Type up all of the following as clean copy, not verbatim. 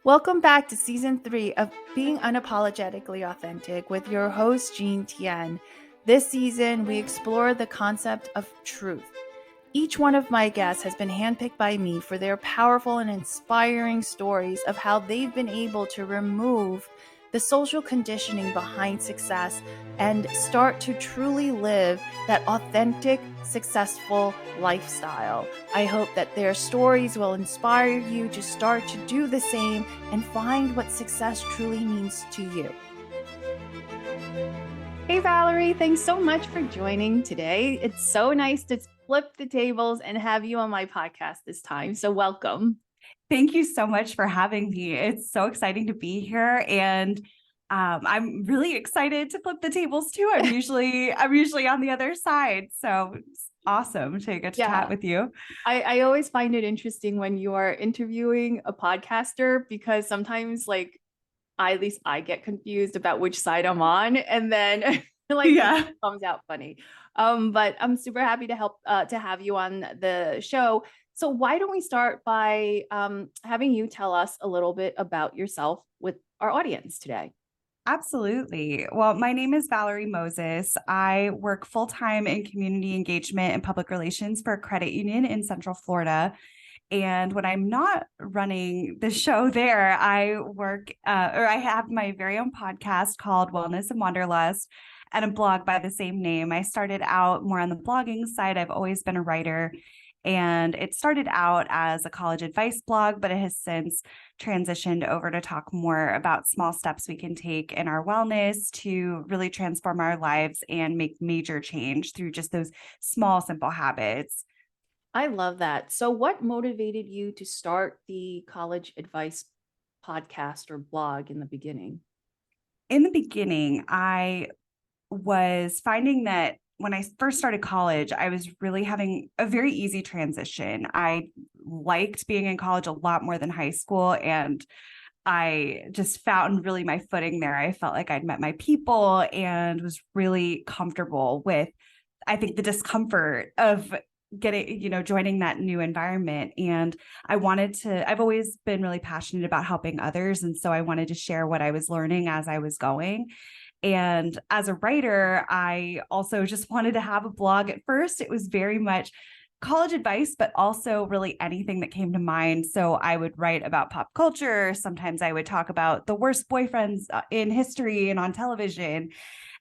Welcome back to Season 3 of Being Unapologetically Authentic with your host, Jean Tien. This season, we explore the concept of truth. Each one of my guests has been handpicked by me for their powerful and inspiring stories of how they've been able to remove the social conditioning behind success and start to truly live that authentic, successful lifestyle. I hope that their stories will inspire you to start to do the same and find what success truly means to you. Hey, Valerie, thanks so much for joining today. It's so nice to flip the tables and have you on my podcast this time. So welcome. Thank you so much for having me. It's so exciting to be here. And I'm really excited to flip the tables too. I'm usually on the other side. So it's awesome to get to chat with you. I always find it interesting when you are interviewing a podcaster, because sometimes at least I get confused about which side I'm on. And then it comes out funny. But I'm super happy to help to have you on the show. So why don't we start by having you tell us a little bit about yourself with our audience today? Absolutely. Well, my name is Valerie Moses. I work full-time in community engagement and public relations for a credit union in Central Florida. And when I'm not running the show there, I work or I have my very own podcast called Wellness and Wanderlust and a blog by the same name. I started out more on the blogging side. I've always been a writer. And it started out as a college advice blog, but it has since transitioned over to talk more about small steps we can take in our wellness to really transform our lives and make major change through just those small, simple habits. I love that. So what motivated you to start the college advice podcast or blog in the beginning? In the beginning, I was finding that when I first started college, I was really having a very easy transition. I liked being in college a lot more than high school, and I just found really my footing there. I felt like I'd met my people and was really comfortable with, I think, the discomfort of joining that new environment. And I've always been really passionate about helping others. And so I wanted to share what I was learning as I was going. And as a writer, I also just wanted to have a blog. At first, it was very much college advice, but also really anything that came to mind. So I would write about pop culture. Sometimes I would talk about the worst boyfriends in history and on television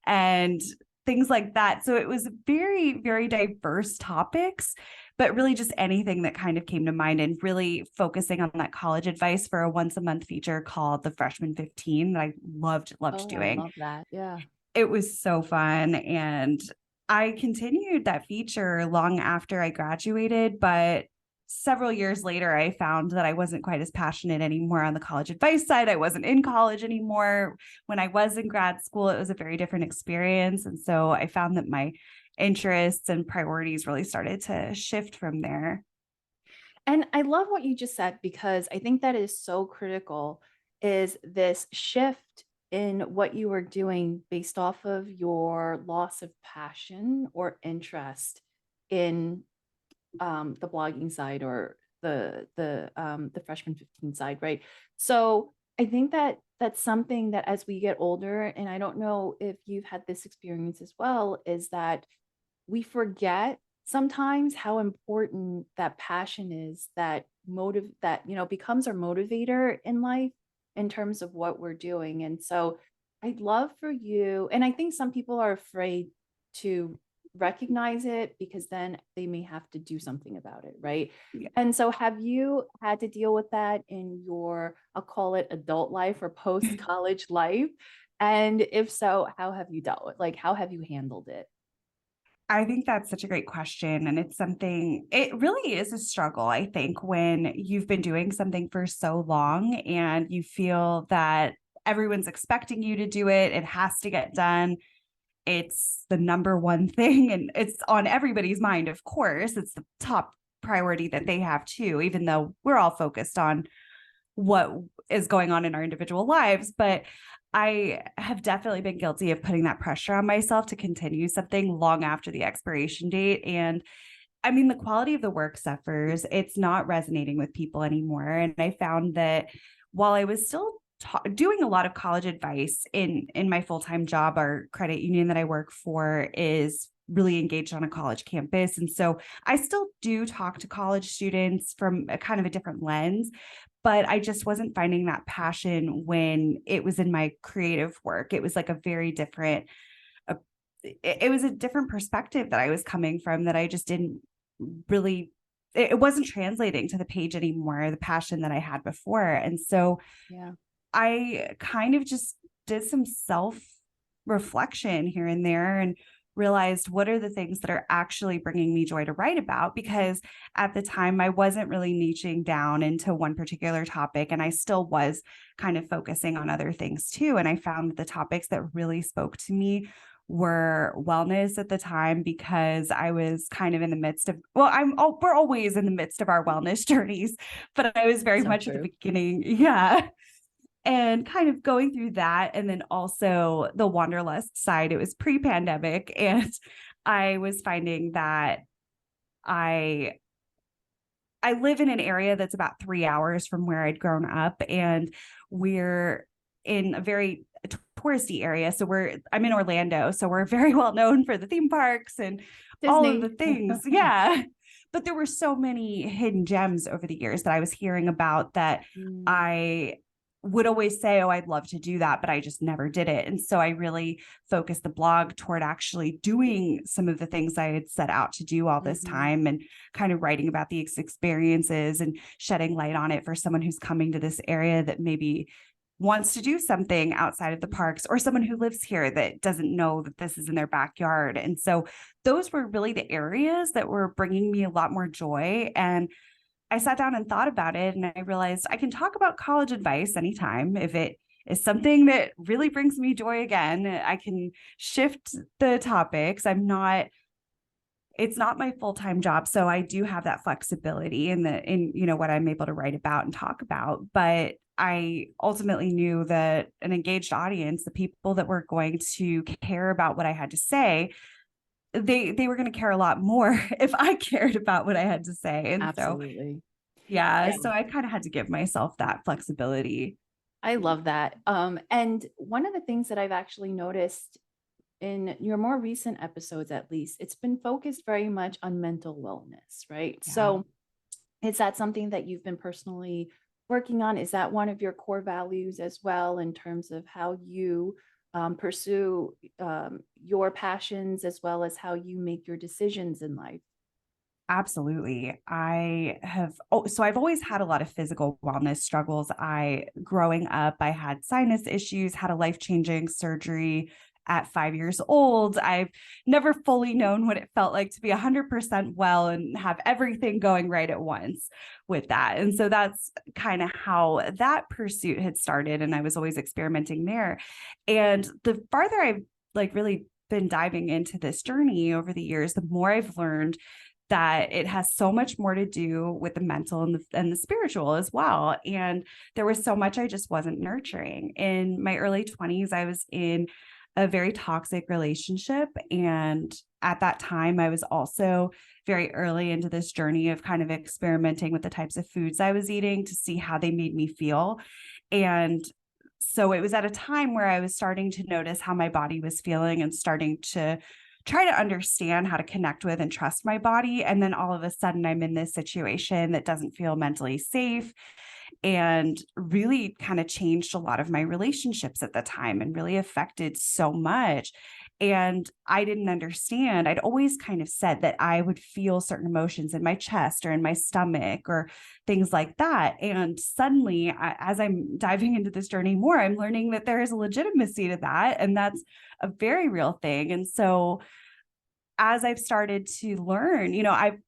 and things like that. So it was very, very diverse topics, but really just anything that kind of came to mind, and really focusing on that college advice for a once a month feature called the Freshman 15 that I loved doing. I love that. Yeah. It was so fun. And I continued that feature long after I graduated, but several years later, I found that I wasn't quite as passionate anymore on the college advice side. I wasn't in college anymore. When I was in grad school, it was a very different experience. And so I found that my interests and priorities really started to shift from there. And I love what you just said, because I think that is so critical, is this shift in what you were doing based off of your loss of passion or interest in the blogging side or the freshman 15 side, right? So I think that that's something that as we get older, and I don't know if you've had this experience as well, is that we forget sometimes how important that passion is, that becomes our motivator in life in terms of what we're doing. And so I'd love for you, and I think some people are afraid to recognize it because then they may have to do something about it, right? Yeah. And so have you had to deal with that in your, I'll call it adult life or post-college life? And if so, how have you dealt with, how have you handled it? I think that's such a great question. And it's something, it really is a struggle, I think, when you've been doing something for so long and you feel that everyone's expecting you to do it. It has to get done. It's the number one thing, and it's on everybody's mind. Of course, it's the top priority that they have too, even though we're all focused on what is going on in our individual lives. But I have definitely been guilty of putting that pressure on myself to continue something long after the expiration date. And I mean, the quality of the work suffers. It's not resonating with people anymore. And I found that while I was still doing a lot of college advice in my full-time job, our credit union that I work for is really engaged on a college campus. And so I still do talk to college students from a kind of a different lens, but I just wasn't finding that passion when it was in my creative work. It was like a very different, uh, it was a different perspective that I was coming from that I just didn't really, it wasn't translating to the page anymore, the passion that I had before. And so Yeah. I kind of just did some self reflection here and there and realized what are the things that are actually bringing me joy to write about, because at the time I wasn't really niching down into one particular topic, and I still was kind of focusing on other things too. And I found that the topics that really spoke to me were wellness at the time, because I was kind of in the midst of, well, we're always in the midst of our wellness journeys, but I was very So much at the true. beginning. Yeah. And kind of going through that. And then also the Wanderlust side, it was pre-pandemic. And I was finding that I I live in an area that's about 3 hours from where I'd grown up, and we're in a very touristy area. So I'm in Orlando, so we're very well known for the theme parks and all of the Disney. things. Yeah. But there were so many hidden gems over the years that I was hearing about that Mm, I would always say, oh, I'd love to do that, but I just never did it. And so I really focused the blog toward actually doing some of the things I had set out to do all this mhm. time, and kind of writing about the experiences and shedding light on it for someone who's coming to this area that maybe wants to do something outside of the parks, or someone who lives here that doesn't know that this is in their backyard. And so those were really the areas that were bringing me a lot more joy. And I sat down and thought about it, and I realized I can talk about college advice anytime. If it is something that really brings me joy again, I can shift the topics. It's not my full-time job. So I do have that flexibility in what I'm able to write about and talk about. But I ultimately knew that an engaged audience, the people that were going to care about what I had to say, they were going to care a lot more if I cared about what I had to say. And so Absolutely. yeah, Yeah. so I kind of had to give myself that flexibility. I love that. And one of the things that I've actually noticed in your more recent episodes, at least, it's been focused very much on mental wellness, right? Yeah. So, is that something that you've been personally working on? Is that one of your core values as well, in terms of how you pursue your passions, as well as how you make your decisions in life? Absolutely. So I've always had a lot of physical wellness struggles. Growing up, I had sinus issues, had a life-changing surgery at 5 years old. I've never fully known what it felt like to be 100% well and have everything going right at once with that. And so that's kind of how that pursuit had started. And I was always experimenting there. And the farther I've really been diving into this journey over the years, the more I've learned that it has so much more to do with the mental and the spiritual as well. And there was so much I just wasn't nurturing. In my early 20s, I was in a very toxic relationship. And at that time, I was also very early into this journey of kind of experimenting with the types of foods I was eating to see how they made me feel. And so it was at a time where I was starting to notice how my body was feeling and starting to try to understand how to connect with and trust my body. And then all of a sudden, I'm in this situation that doesn't feel mentally safe, and really kind of changed a lot of my relationships at the time and really affected so much. And I didn't understand. I'd always kind of said that I would feel certain emotions in my chest or in my stomach or things like that. And suddenly, as I'm diving into this journey more, I'm learning that there is a legitimacy to that. And that's a very real thing. And so as I've started to learn,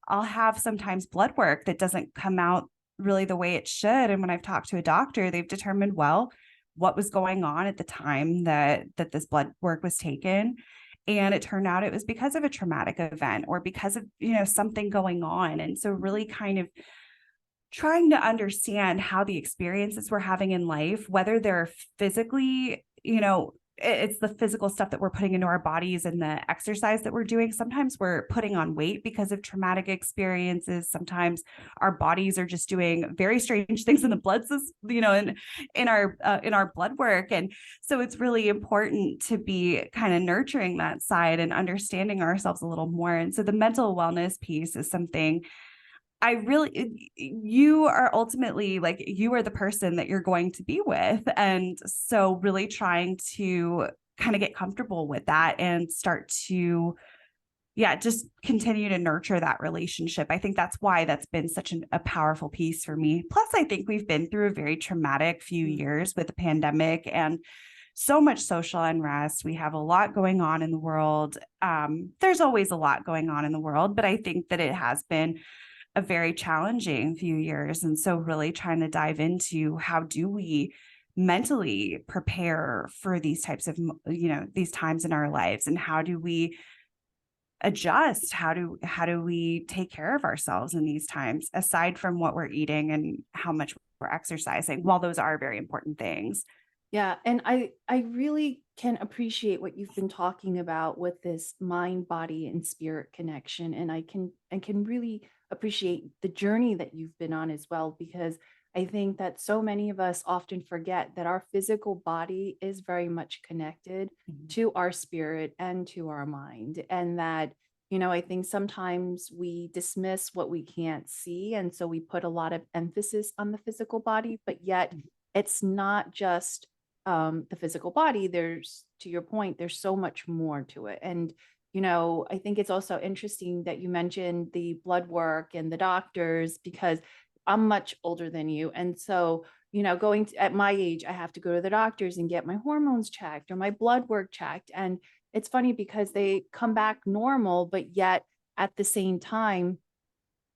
I'll have sometimes blood work that doesn't come out really the way it should. And when I've talked to a doctor, they've determined, well, what was going on at the time that this blood work was taken. And it turned out it was because of a traumatic event or because of, something going on. And so really kind of trying to understand how the experiences we're having in life, whether they're physically, it's the physical stuff that we're putting into our bodies and the exercise that we're doing. Sometimes we're putting on weight because of traumatic experiences. Sometimes our bodies are just doing very strange things in the blood system, in our blood work. And so it's really important to be kind of nurturing that side and understanding ourselves a little more. And so the mental wellness piece is something you are ultimately, like, you are the person that you're going to be with. And so really trying to kind of get comfortable with that and start to, just continue to nurture that relationship. I think that's why that's been such a powerful piece for me. Plus, I think we've been through a very traumatic few years with the pandemic and so much social unrest. We have a lot going on in the world. There's always a lot going on in the world, but I think that it has been a very challenging few years. And so really trying to dive into how do we mentally prepare for these types of, these times in our lives, and how do we adjust? How do we take care of ourselves in these times, aside from what we're eating and how much we're exercising, while those are very important things. Yeah, and I really can appreciate what you've been talking about with this mind, body, and spirit connection, and I can really appreciate the journey that you've been on as well, because I think that so many of us often forget that our physical body is very much connected to our spirit and to our mind, and that I think sometimes we dismiss what we can't see, and so we put a lot of emphasis on the physical body, but yet it's not just the physical body. There's, to your point, there's so much more to it. And I think it's also interesting that you mentioned the blood work and the doctors, because I'm much older than you, and so at my age, I have to go to the doctors and get my hormones checked or my blood work checked. And it's funny because they come back normal, but yet at the same time,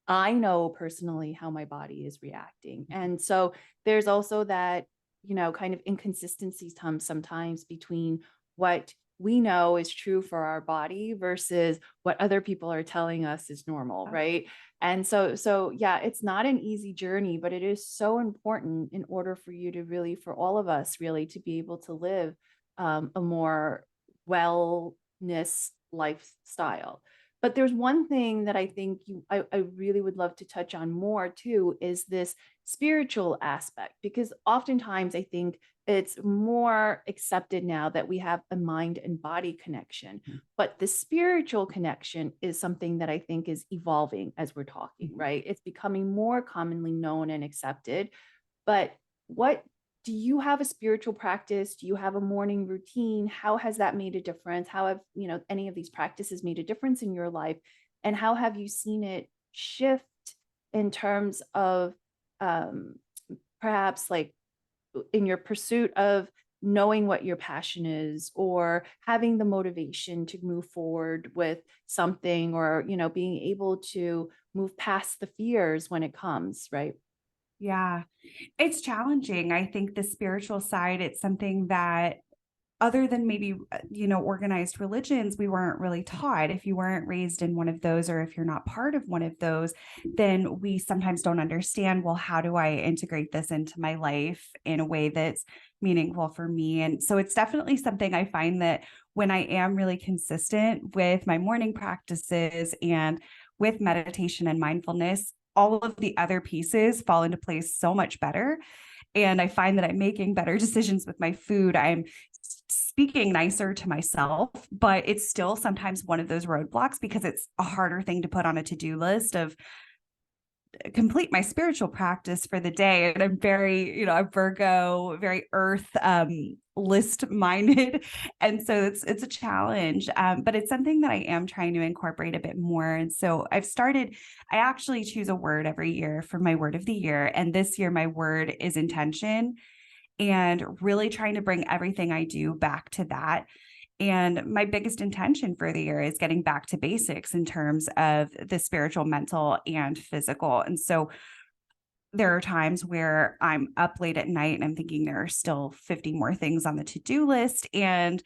I know personally how my body is reacting. And so there's also that, kind of inconsistencies sometimes between what we know is true for our body versus what other people are telling us is normal, right? And so yeah, it's not an easy journey, but it is so important in order for you to really, for all of us really, to be able to live a more wellness lifestyle. But there's one thing that I think I really would love to touch on more too, is this spiritual aspect, because oftentimes I think it's more accepted now that we have a mind and body connection, but the spiritual connection is something that I think is evolving as we're talking, right? It's becoming more commonly known and accepted. But do you have a spiritual practice? Do you have a morning routine? How has that made a difference? How have, any of these practices made a difference in your life? And how have you seen it shift in terms of perhaps like in your pursuit of knowing what your passion is, or having the motivation to move forward with something, or, being able to move past the fears when it comes, right? Yeah, it's challenging. I think the spiritual side, it's something that, other than maybe, organized religions, we weren't really taught. If you weren't raised in one of those, or if you're not part of one of those, then we sometimes don't understand, well, how do I integrate this into my life in a way that's meaningful for me? And so it's definitely something I find that when I am really consistent with my morning practices and with meditation and mindfulness, all of the other pieces fall into place so much better. And I find that I'm making better decisions with my food. I'm speaking nicer to myself, but it's still sometimes one of those roadblocks, because it's a harder thing to put on a to-do list of complete my spiritual practice for the day. And I'm very, a Virgo, very earth list minded. And so it's a challenge, but it's something that I am trying to incorporate a bit more. And so I actually choose a word every year for my word of the year. And this year, my word is intention, and really trying to bring everything I do back to that. And my biggest intention for the year is getting back to basics in terms of the spiritual, mental, and physical. And so there are times where I'm up late at night and I'm thinking there are still 50 more things on the to-do list. And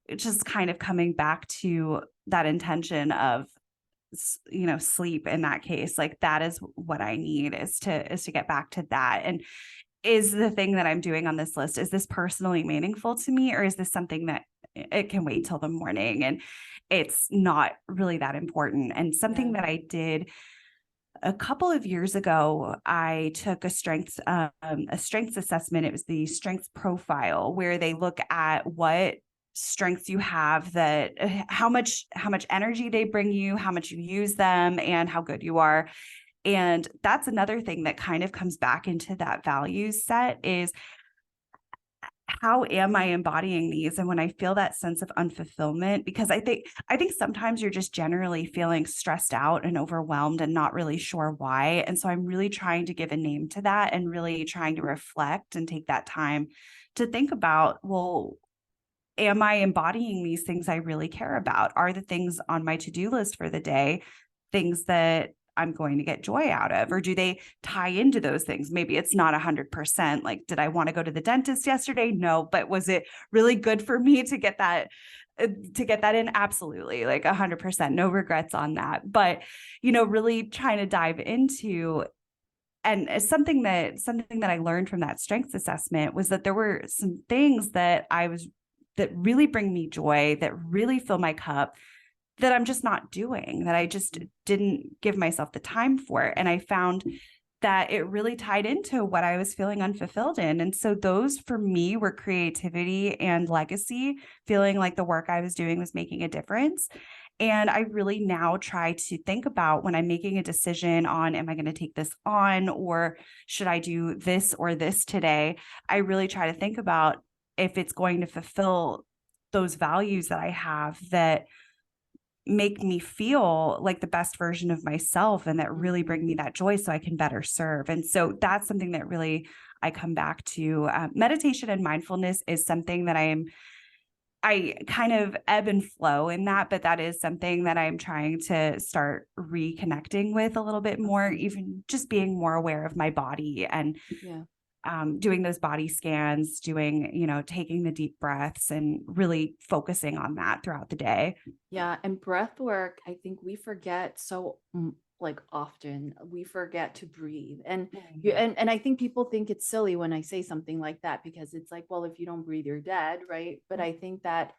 it's just kind of coming back to that intention of, sleep in that case. Like, that is what I need, is to get back to that. And is the thing that I'm doing on this list, is this personally meaningful to me, or is this something that it can wait till the morning and it's not really that important? And something Yeah. that I did a couple of years ago, I took a strengths assessment. It was the strengths profile, where they look at what strengths you have, that how much energy they bring you, how much you use them, and how good you are. And that's another thing that kind of comes back into that values set, is how am I embodying these? And when I feel that sense of unfulfillment, because I think sometimes you're just generally feeling stressed out and overwhelmed and not really sure why. And so I'm really trying to give a name to that and really trying to reflect and take that time to think about, well, am I embodying these things I really care about? Are the things on my to-do list for the day things that I'm going to get joy out of? Or do they tie into those things? Maybe it's not 100%. Like, did I want to go to the dentist yesterday? No, but was it really good for me to get that in? Absolutely. Like 100%, no regrets on that. But, really trying to dive into, and something that I learned from that strengths assessment was that there were some things that really bring me joy, that really fill my cup, that I'm just not doing, that I just didn't give myself the time for. And I found that it really tied into what I was feeling unfulfilled in. And so those for me were creativity and legacy, feeling like the work I was doing was making a difference. And I really now try to think about, when I'm making a decision on, am I going to take this on, or should I do this or this today? I really try to think about if it's going to fulfill those values that I have, that make me feel like the best version of myself, and that really bring me that joy so I can better serve. And so that's something that really I come back to. Meditation and mindfulness is something that I kind of ebb and flow in that, but that is something that I'm trying to start reconnecting with a little bit more, even just being more aware of my body, and Yeah. doing those body scans, taking the deep breaths and really focusing on that throughout the day. Yeah. And breath work, I think we forget so like often we forget to breathe. And and I think people think it's silly when I say something like that, because it's like, well, if you don't breathe, you're dead, right? But I think that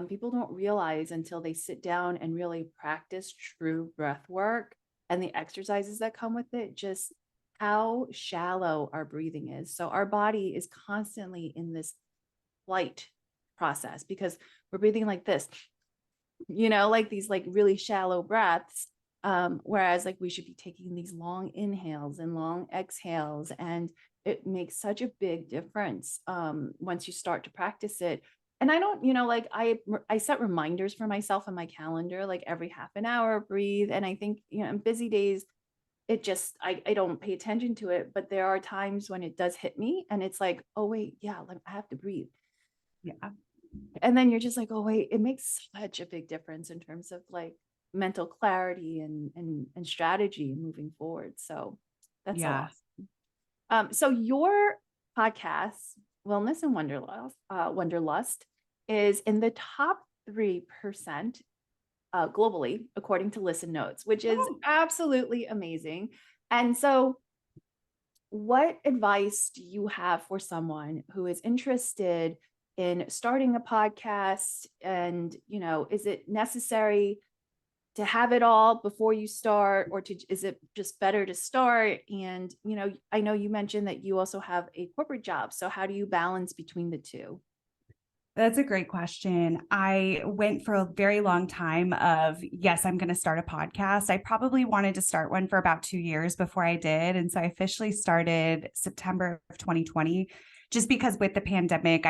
people don't realize until they sit down and really practice true breath work and the exercises that come with it, just how shallow our breathing is. So our body is constantly in this flight process because we're breathing like this, like these like really shallow breaths. Whereas like we should be taking these long inhales and long exhales. And it makes such a big difference once you start to practice it. And I don't, like I set reminders for myself on my calendar, like every half an hour, breathe. And I think, in busy days, it just, I don't pay attention to it, but there are times when it does hit me and it's like, oh wait, yeah, like I have to breathe. Yeah. And then you're just like, oh wait, it makes such a big difference in terms of like mental clarity and strategy moving forward. So that's so Yeah. awesome. So your podcast, Wellness and Wanderlust, is in the top 3% globally, according to Listen Notes, which is absolutely amazing. And so, what advice do you have for someone who is interested in starting a podcast? And, is it necessary to have it all before you start, or is it just better to start? And, I know you mentioned that you also have a corporate job. So how do you balance between the two? That's a great question. I went for a very long time of, yes, I'm going to start a podcast. I probably wanted to start one for about 2 years before I did. And so I officially started September of 2020, just because with the pandemic,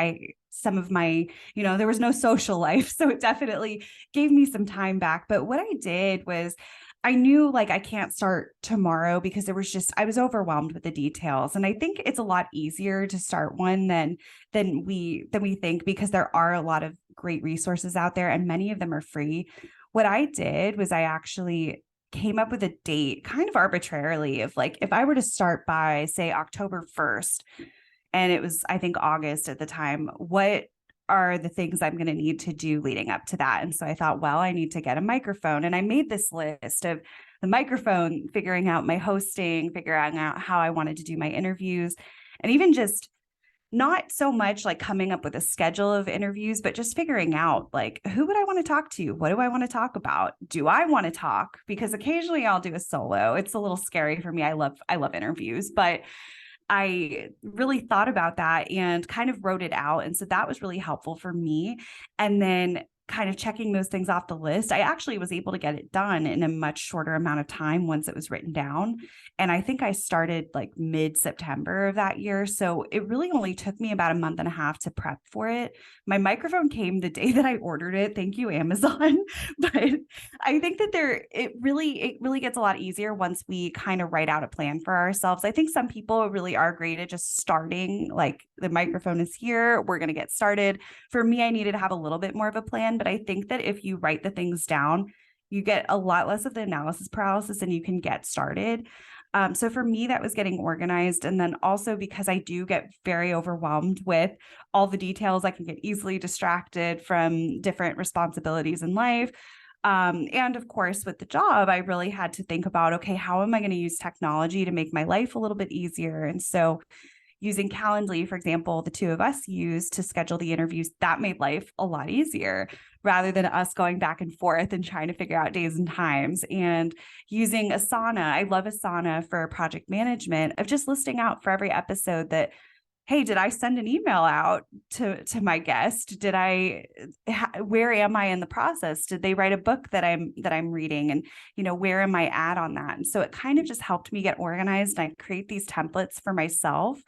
some of my, there was no social life. So it definitely gave me some time back. But what I did was, I knew like I can't start tomorrow because I was overwhelmed with the details. And I think it's a lot easier to start one than we think, because there are a lot of great resources out there and many of them are free. What I did was I actually came up with a date kind of arbitrarily of like, if I were to start by say October 1st, and it was, I think, August at the time, what are the things I'm going to need to do leading up to that? And so I thought, well, I need to get a microphone. And I made this list of the microphone, figuring out my hosting, figuring out how I wanted to do my interviews. And even just not so much like coming up with a schedule of interviews, but just figuring out like, who would I want to talk to? What do I want to talk about? Do I want to talk? Because occasionally I'll do a solo. It's a little scary for me. I love interviews, but I really thought about that and kind of wrote it out. And so that was really helpful for me. And then kind of checking those things off the list, I actually was able to get it done in a much shorter amount of time once it was written down. And I think I started like mid-September of that year. So it really only took me about a month and a half to prep for it. My microphone came the day that I ordered it. Thank you, Amazon. But I think that it really gets a lot easier once we kind of write out a plan for ourselves. I think some people really are great at just starting, like the microphone is here, we're going to get started. For me, I needed to have a little bit more of a plan, but I think that if you write the things down, you get a lot less of the analysis paralysis and you can get started. So for me, that was getting organized. And then also because I do get very overwhelmed with all the details, I can get easily distracted from different responsibilities in life. And of course, with the job, I really had to think about, okay, how am I going to use technology to make my life a little bit easier? And so using Calendly, for example, the two of us used to schedule the interviews, that made life a lot easier rather than us going back and forth and trying to figure out days and times. And using Asana, I love Asana for project management, of just listing out for every episode that, hey, did I send an email out to my guest? Where am I in the process? Did they write a book that I'm reading? And, where am I at on that? And so it kind of just helped me get organized. I create these templates for myself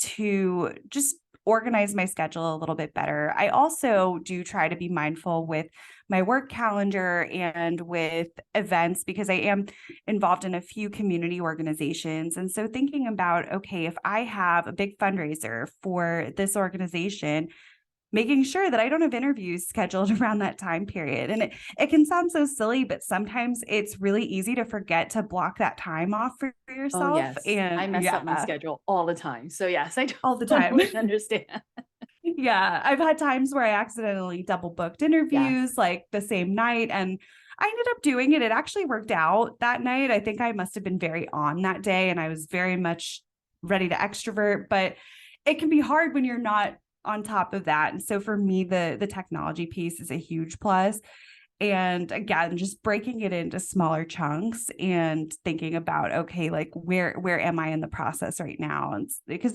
to just organize my schedule a little bit better. I also do try to be mindful with my work calendar and with events because I am involved in a few community organizations. And so thinking about, okay, if I have a big fundraiser for this organization, making sure that I don't have interviews scheduled around that time period. And it can sound so silly, but sometimes it's really easy to forget to block that time off for Oh, yourself. yes. And I mess up my schedule all the time. So yes, I all the time. totally understand. Yeah. I've had times where I accidentally double booked interviews like the same night, and I ended up doing it. It actually worked out that night. I think I must have been very on that day and I was very much ready to extrovert, but it can be hard when you're not on top of that. And so for me, the technology piece is a huge plus. And again, just breaking it into smaller chunks and thinking about, okay, like where am I in the process right now? And because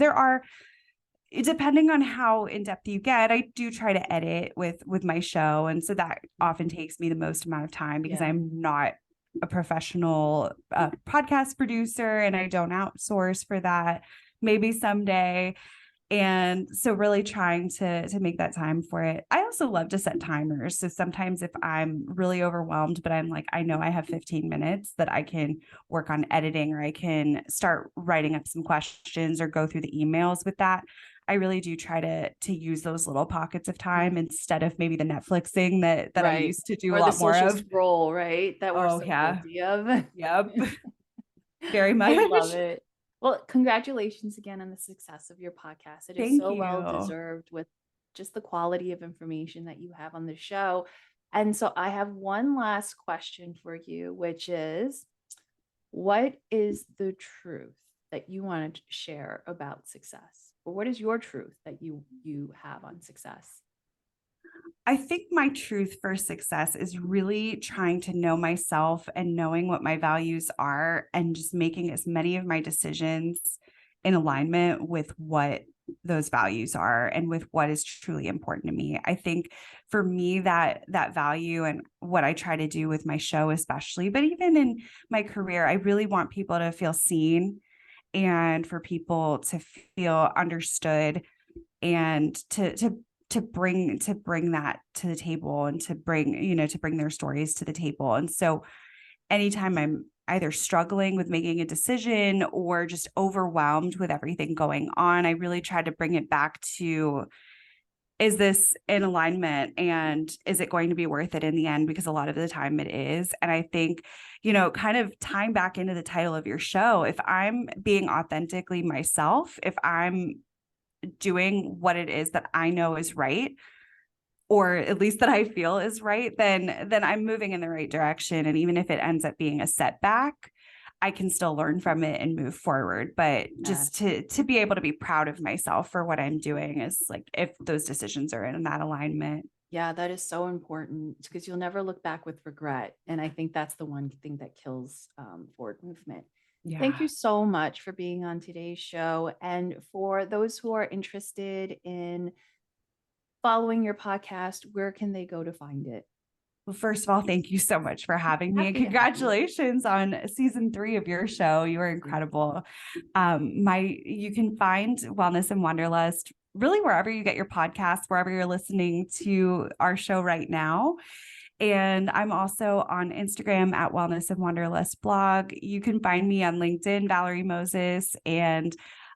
depending on how in depth you get, I do try to edit with my show. And so that often takes me the most amount of time because I'm not a professional podcast producer and I don't outsource for that. Maybe someday. And so really trying to make that time for it. I also love to set timers. So sometimes if I'm really overwhelmed, but I'm like, I know I have 15 minutes that I can work on editing, or I can start writing up some questions or go through the emails with that. I really do try to use those little pockets of time instead of maybe the Netflixing that I used to do or a lot more of. Scroll, right? That we're so guilty of. Yep. Very much. I love it. Well, congratulations again on the success of your podcast. It is so well deserved with just the quality of information that you have on the show. And so I have one last question for you, which is, what is the truth that you want to share about success? Or what is your truth that you have on success? I think my truth for success is really trying to know myself and knowing what my values are and just making as many of my decisions in alignment with what those values are and with what is truly important to me. I think for me that value and what I try to do with my show especially, but even in my career, I really want people to feel seen and for people to feel understood and to bring that to the table and to bring their stories to the table. And so anytime I'm either struggling with making a decision or just overwhelmed with everything going on, I really try to bring it back to, is this in alignment and is it going to be worth it in the end? Because a lot of the time it is. And I think, kind of tying back into the title of your show, if I'm being authentically myself, if I'm doing what it is that I know is right, or at least that I feel is right, then I'm moving in the right direction. And even if it ends up being a setback, I can still learn from it and move forward. But just to be able to be proud of myself for what I'm doing is like, if those decisions are in that alignment. Yeah, that is so important because you'll never look back with regret. And I think that's the one thing that kills forward movement. Yeah. Thank you so much for being on today's show. And for those who are interested in following your podcast, where can they go to find it? Well, first of all, thank you so much for having me, and congratulations on season 3 of your show. You are incredible. You can find Wellness and Wanderlust really wherever you get your podcasts, wherever you're listening to our show right now. And I'm also on Instagram at Wellness and Wanderlust blog. You can find me on LinkedIn, Valerie Moses, and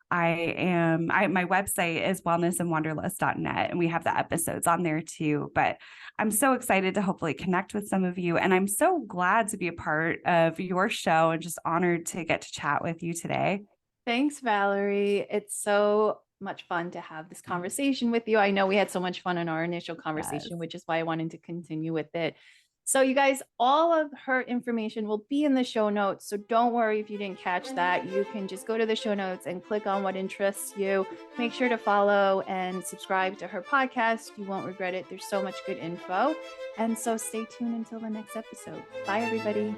my website is wellnessandwanderlust.net, and we have the episodes on there too. But I'm so excited to hopefully connect with some of you. And I'm so glad to be a part of your show and just honored to get to chat with you today. Thanks, Valerie. It's so much fun to have this conversation with you. I know we had so much fun in our initial conversation, which is why I wanted to continue with it. So you guys, all of her information will be in the show notes. So don't worry if you didn't catch that. You can just go to the show notes and click on what interests you. Make sure to follow and subscribe to her podcast. You won't regret it. There's so much good info. And so stay tuned until the next episode. Bye, everybody.